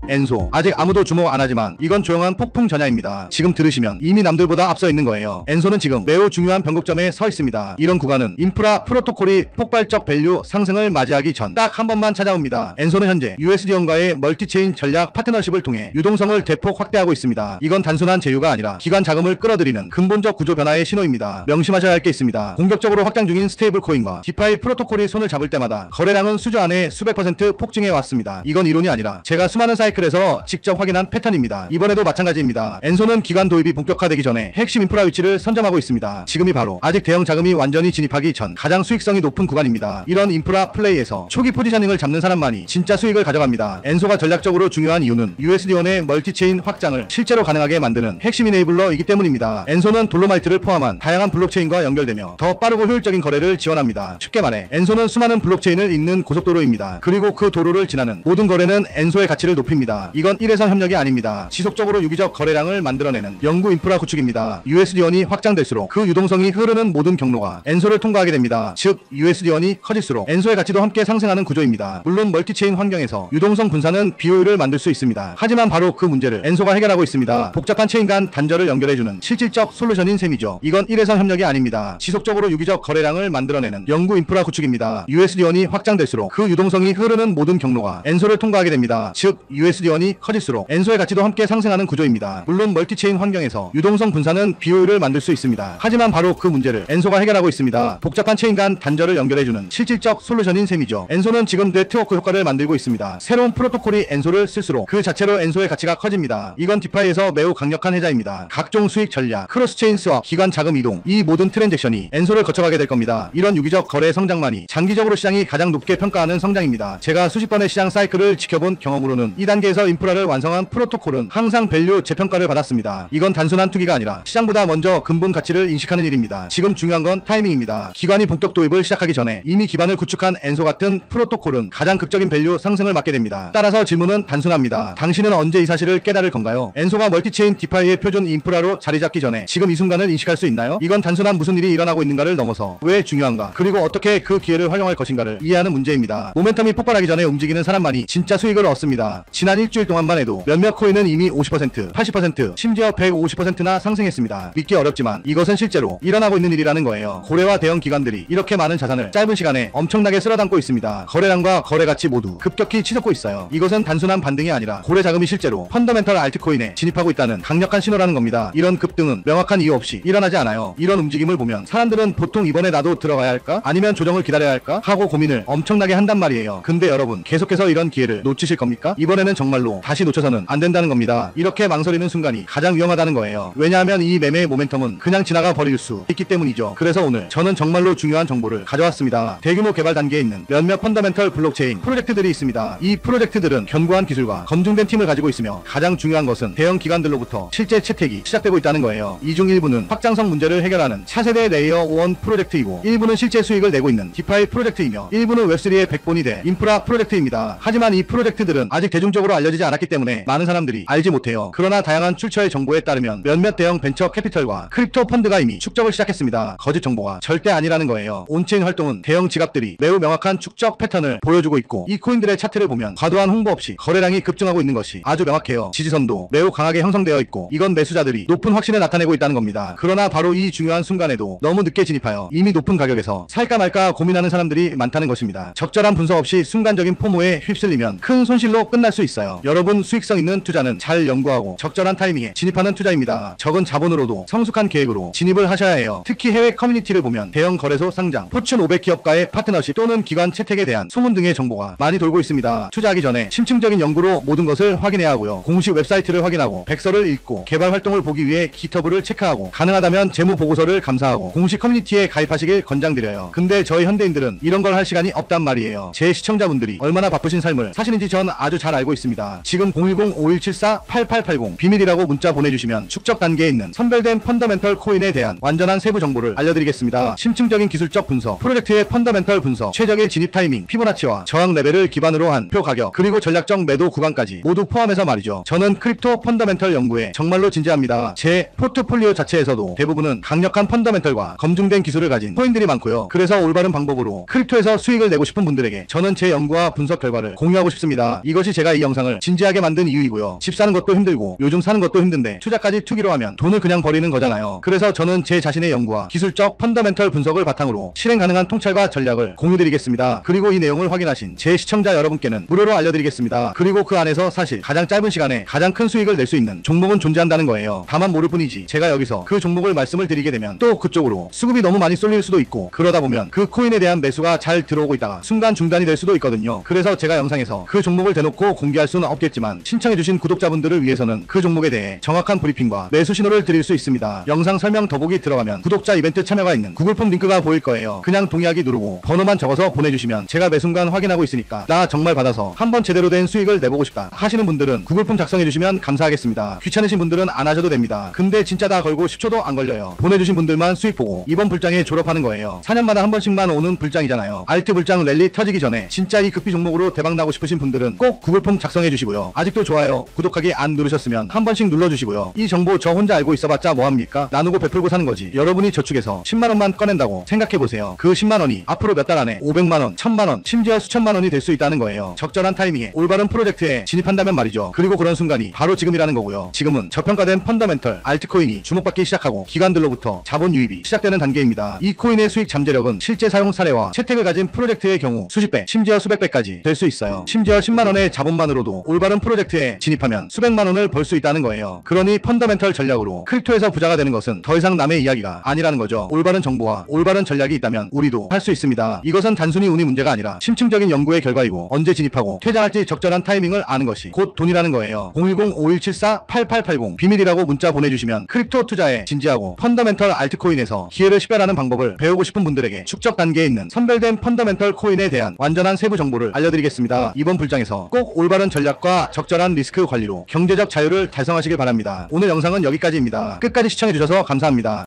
엔소. 아직 아무도 주목 안 하지만 이건 조용한 폭풍 전야입니다. 지금 들으시면 이미 남들보다 앞서 있는 거예요. 엔소는 지금 매우 중요한 변곡점에 서 있습니다. 이런 구간은 인프라 프로토콜이 폭발적 밸류 상승을 맞이하기 전 딱 한 번만 찾아옵니다. 엔소는 현재 USD원과의 멀티체인 전략 파트너십을 통해 유동성을 대폭 확대하고 있습니다. 이건 단순한 제휴가 아니라 기관 자금을 끌어들이는 근본적 구조 변화의 신호입니다. 명심하셔야 할 게 있습니다. 공격적으로 확장 중인 스테이블 코인과 디파이 프로토콜이 손을 잡을 때마다 거래량은 수주 안에 수백 퍼센트 폭증해 왔습니다. 이건 이론이 아니라 제가 수많은 사이클에서 직접 확인한 패턴입니다. 이번에도 마찬가지입니다. 엔소는 기관 도입이 본격화되기 전에 핵심 인프라 위치를 선점하고 있습니다. 지금이 바로 아직 대형 자금이 완전히 진입하기 전 가장 수익성이 높은 구간입니다. 이런 인프라 플레이에서 초기 포지셔닝을 잡는 사람만이 진짜 수익을 가져갑니다. 엔소가 전략적으로 중요한 이유는 USD1의 멀티체인 확장을 실제로 가능하게 만드는 핵심 이네이블러이기 때문입니다. 엔소는 돌로마이트를 포함한 다양한 블록체인과 연결되며 더 빠르고 효율적인 거래를 지원합니다. 쉽게 말해 엔소는 수많은 블록체인을 잇는 고속도로입니다. 그리고 그 도로를 지나는 모든 거래는 엔소의 가치를 높입니다. 이건 일회성 협력이 아닙니다. 지속적으로 유기적 거래량을 만들어내는 영구 인프라 구축입니다. USD1이 확장될수록 그 유동성이 흐르는 모든 경로가 엔소를 통과하게 됩니다. 즉 USD1이 커질수록 엔소의 가치도 함께 상승하는 구조입니다. 물론 멀티체인 환경에서 유동성 분산은 비효율을 만들 수 있습니다. 하지만 바로 그 문제를 엔소가 해결하고 있습니다. 복잡한 체인 간 단절을 연결해주는 실질적 솔루션인 셈이죠. 이건 일회성 협력이 아닙니다. 지속적으로 유기적 거래량을 만들어내는 영구 인프라 구축입니다. USD1이 확장될수록 그 유동성이 흐르는 모든 경로가 엔소를 통과하게 됩니다. 즉 USD1이 커질수록 엔소의 가치도 함께 상승하는 구조입니다. 물론 멀티체인 환경에서 유동성 분산은 비효율을 만들 수 있습니다. 하지만 바로 그 문제를 엔소가 해결하고 있습니다. 복잡한 체인 간 단절을 연결해주는 실질적 솔루션인 셈이죠. 엔소는 지금 네트워크 효과를 만들고 있습니다. 새로운 프로토콜이 엔소를 쓸수록 그 자체로 엔소의 가치가 커집니다. 이건 디파이에서 매우 강력한 해자입니다. 각종 수익 전략, 크로스체인 스왑, 기관 자금 이동, 이 모든 트랜잭션이 엔소를 거쳐가게 될 겁니다. 이런 유기적 거래 성장만이 장기적으로 시장이 가장 높게 평가하는 성장입니다. 제가 수십 번의 시장 사이클을 지켜본 경험으로는 이 단계에서 인프라를 완성한 프로토콜은 항상 밸류 재평가를 받았습니다. 이건 단순한 투기가 아니라 시장보다 먼저 근본 가치를 인식하는 일입니다. 지금 중요한 건 타이밍입니다. 기관이 본격 도입을 시작하기 전에 이미 기반을 구축한 엔소 같은 프로토콜은 가장 극적인 밸류 상승을 맞게 됩니다. 따라서 질문은 단순합니다. 당신은 언제 이 사실을 깨달을 건가요? 엔소가 멀티체인 디파이의 표준 인프라로 자리 잡기 전에 지금 이 순간을 인식할 수 있나요? 이건 단순한 무슨 일이 일어나고 있는가를 넘어서 왜 중요한가, 그리고 어떻게 그 기회를 활용할 것인가를 이해하는 문제입니다. 모멘텀이 폭발하기 전에 움직이는 사람만이 진짜 수익을 얻습니다. 지난 일주일 동안만 해도 몇몇 코인은 이미 50%, 80%, 심지어 150%나 상승했습니다. 믿기 어렵지만 이것은 실제로 일어나고 있는 일이라는 거예요. 고래와 대형 기관들이 이렇게 많은 자산을 짧은 시간에 엄청나게 쓸어담고 있습니다. 거래량과 거래 가치 모두 급격히 치솟고 있어요. 이것은 단순한 반등이 아니라 고래 자금이 실제로 펀더멘털 알트코인에 진입하고 있다는 강력한 신호라는 겁니다. 이런 급등은 명확한 이유 없이 일어나지 않아요. 이런 움직임을 보면 사람들은 보통 이번에 나도 들어가야 할까? 아니면 조정을 기다려야 할까? 하고 고민을 엄청나게 한단 말이에요. 근데 여러분, 계속해서 이런 기회를 놓치실 겁니까? 이번에는 정말로 다시 놓쳐서는 안 된다는 겁니다. 이렇게 망설이는 순간이 가장 위험하다는 거예요. 왜냐하면 이 매매의 모멘텀은 그냥 지나가 버릴 수 있기 때문이죠. 그래서 오늘 저는 정말로 중요한 정보를 가져왔습니다. 대규모 개발 단계에 있는 몇몇 펀더멘털 블록체인 프로젝트들이 있습니다. 이 프로젝트들은 견고한 기술과 검증된 팀을 가지고 있으며 가장 중요한 것은 대형 기관들로부터 실제 채택이 시작되고 있다는 거예요. 이 중 일부는 확장성 문제를 해결하는 차세대 레이어 1 프로젝트이고, 일부는 실제 수익을 내고 있는 디파이 프로젝트이며, 일부는 웹3의 백본이 돼 인프라 프로젝트입니다. 하지만 이 프로젝트들은 아직 대중적으로 알려지지 않았기 때문에 많은 사람들이 알지 못해요. 그러나 다양한 출처의 정보에 따르면 몇몇 대형 벤처 캐피털과 크립토 펀드가 이미 축적을 시작했습니다. 거짓 정보가 절대 아니라는 거예요. 온체인 활동은 대형 지갑들이 매우 명확한 축적 패턴을 보여주고 있고, 이 코인들의 차트를 보면 과도한 홍보 없이 거래량이 급증하고 있는 것이 아주 명확해요. 지지선도 매우 강하게 형성되어 있고, 이건 매수자들이 높은 확신을 나타내고 있다는 겁니다. 그러나 바로 이 중요한 순간에도 너무 늦게 진입하여 이미 높은 가격에서 살까 말까 고민하는 사람들이 많다는 것입니다. 적절한 분석 없이 순간적인 포모에 휩쓸리면 큰 손실로 끝날 수 있어요. 여러분, 수익성 있는 투자는 잘 연구하고 적절한 타이밍에 진입하는 투자입니다. 적은 자본으로도 성숙한 계획으로 진입을 하셔야 해요. 특히 해외 커뮤니티를 보면 대형 거래소 상장, 포춘 500 기업과의 파트너십 또는 기관 채택에 대한 소문 등의 정보가 많이 돌고 있습니다. 투자하기 전에 심층적인 연구로 모든 것을 확인해야 하고요. 공식 웹사이트를 확인하고 백서를 읽고 개발 활동을 보기 위해 기터브를 체크하고, 가능하다면 재무 보고서를 감사하고 공식 커뮤니티에 가입하시길 권장드려요. 근데 저희 현대인들은 이런 걸 할 시간이 없단 말이에요. 제 시청자분들이 얼마나 바쁘신 삶을 사시는지 전 아주 잘 알고 있습니다. 지금 010-5174-8880 비밀이라고 문자 보내주시면 축적 단계에 있는 선별된 펀더멘털 코인에 대한 완전한 세부 정보를 알려드리겠습니다. 심층적인 기술적 분석, 프로젝트의 펀더멘털 분석, 최적의 진입 타이밍, 피보나치와 저항 레벨을 기반으로 한 표 가격, 그리고 전략적 매도 구간까지 모두 포함해서 말이죠. 저는 크립토 펀더멘털 연구에 정말로 진지합니다. 제 포트폴리오 자체에서도 대부분은 강력한 펀더멘털과 검증된 기술을 가진 코인들이 많고요. 그래서 올바른 방법으로 크립토에서 수익을 내고 싶은 분들에게 저는 제 연구와 분석 결과를 공유하고 싶습니다. 이것이 제가 이 영상 영상을 진지하게 만든 이유이고요. 집 사는 것도 힘들고 요즘 사는 것도 힘든데 투자까지 투기로 하면 돈을 그냥 버리는 거잖아요. 그래서 저는 제 자신의 연구와 기술적 펀더멘털 분석을 바탕으로 실행 가능한 통찰과 전략을 공유드리겠습니다. 그리고 이 내용을 확인하신 제 시청자 여러분께는 무료로 알려드리겠습니다. 그리고 그 안에서 사실 가장 짧은 시간에 가장 큰 수익을 낼 수 있는 종목은 존재한다는 거예요. 다만 모를 뿐이지 제가 여기서 그 종목을 말씀을 드리게 되면 또 그쪽으로 수급이 너무 많이 쏠릴 수도 있고 그러다 보면 그 코인에 대한 매수가 잘 들어오고 있다가 순간 중단이 될 수도 있거든요. 그래서 제가 영상에서 그 종목을 대놓고 공개할 수는 없겠지만 신청해주신 구독자분들을 위해서는 그 종목에 대해 정확한 브리핑과 매수 신호를 드릴 수 있습니다. 영상 설명 더보기 들어가면 구독자 이벤트 참여가 있는 구글폼 링크가 보일 거예요. 그냥 동의하기 누르고 번호만 적어서 보내주시면 제가 매 순간 확인하고 있으니까 나 정말 받아서 한번 제대로 된 수익을 내보고 싶다 하시는 분들은 구글폼 작성해주시면 감사하겠습니다. 귀찮으신 분들은 안 하셔도 됩니다. 근데 진짜 다 걸고 10초도 안 걸려요. 보내주신 분들만 수익 보고 이번 불장에 졸업하는 거예요. 4년마다 한 번씩만 오는 불장이잖아요. 알트 불장 랠리 터지기 전에 진짜 이 급비 종목으로 대박 나고 싶으신 분들은 꼭 구글폼 작성해주시고요. 아직도 좋아요, 구독하기 안 누르셨으면 한 번씩 눌러주시고요. 이 정보 저 혼자 알고 있어봤자 뭐합니까? 나누고 베풀고 사는 거지. 여러분이 저축해서 10만원만 꺼낸다고 생각해보세요. 그 10만원이 앞으로 몇 달 안에 500만원, 1000만원, 심지어 수천만원이 될 수 있다는 거예요. 적절한 타이밍에 올바른 프로젝트에 진입한다면 말이죠. 그리고 그런 순간이 바로 지금이라는 거고요. 지금은 저평가된 펀더멘털 알트코인이 주목받기 시작하고 기관들로부터 자본 유입이 시작되는 단계입니다. 이 코인의 수익 잠재력은 실제 사용 사례와 채택을 가진 프로젝트의 경우 수십 배, 심지어 수백 배까지 될 수 있어요. 심지어 10만원의 자본만으로도 올바른 프로젝트에 진입하면 수백만원을 벌 수 있다는 거예요. 그러니 펀더멘털 전략으로 크립토에서 부자가 되는 것은 더 이상 남의 이야기가 아니라는 거죠. 올바른 정보와 올바른 전략이 있다면 우리도 할 수 있습니다. 이것은 단순히 운이 문제가 아니라 심층적인 연구의 결과이고 언제 진입하고 퇴장할지 적절한 타이밍을 아는 것이 곧 돈이라는 거예요. 010-5174-8880 비밀이라고 문자 보내주시면 크립토 투자에 진지하고 펀더멘털 알트코인에서 기회를 식별하는 방법을 배우고 싶은 분들에게 축적 단계에 있는 선별된 펀더멘털 코인에 대한 완전한 세부 정보를 알려드리겠습니다. 이번 불장에서 꼭 올바른 전략과 적절한 리스크 관리로 경제적 자유를 달성하시길 바랍니다. 오늘 영상은 여기까지입니다. 끝까지 시청해주셔서 감사합니다.